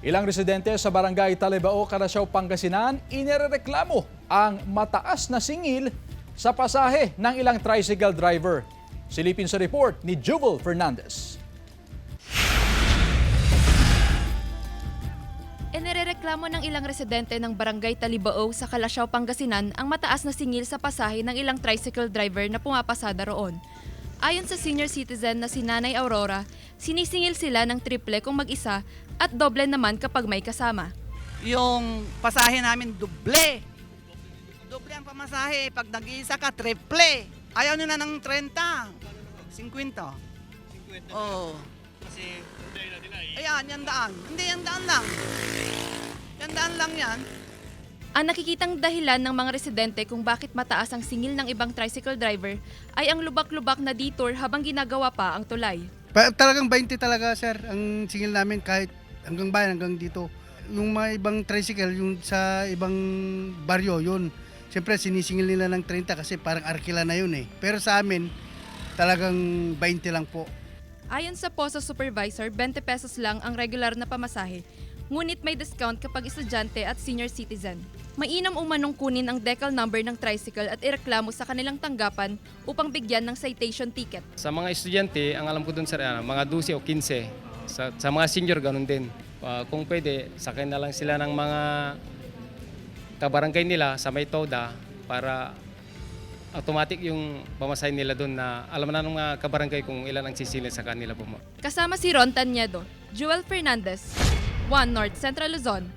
Ilang residente sa barangay Talibao, Carasao, Pangasinan, inireklamo ang mataas na singil sa pasahe ng ilang tricycle driver. Silipin sa report ni Jubel Fernandez. Inirereklamo ng ilang residente ng barangay Talibao sa Carasao, Pangasinan ang mataas na singil sa pasahe ng ilang tricycle driver na pumapasada roon. Ayon sa senior citizen na si Nanay Aurora, sinisingil sila ng triple kung mag-isa at doble naman kapag may kasama. Yung pasahe namin doble. Doble ang pamasahe. Pag nag-iisa ka, triple. Ayaw nyo na ng 30. 50. Oo. Kasi Ayan, yan daan. Hindi, yan daan lang. Yan daan lang yan. Ang nakikitang dahilan ng mga residente kung bakit mataas ang singil ng ibang tricycle driver ay ang lubak-lubak na detour habang ginagawa pa ang tulay. Talagang 20 talaga, sir, ang singil namin kahit hanggang bayan, hanggang dito. Yung mga ibang tricycle, yung sa ibang baryo, yun. Siyempre, sinisingil nila ng 30 kasi parang arkila na yun eh. Pero sa amin, talagang 20 lang po. Ayon sa POSO supervisor, 20 pesos lang ang regular na pamasahe. Ngunit may discount kapag estudyante at senior citizen. Mainam umanong kunin ang decal number ng tricycle at ireklamo sa kanilang tanggapan upang bigyan ng citation ticket. sa mga estudyante, ang alam ko dun sir, mga 12 o 15. Sa mga senior, ganun din. Kung pwede, sakay na lang sila ng mga kabarangay nila sa may TODA para automatic yung pamasahe nila doon na alam na ng mga kabarangay kung ilan ang sisilin sa kanila po. Kasama si Ron Tanyedo, Joel Fernandez, 1 North Central Luzon,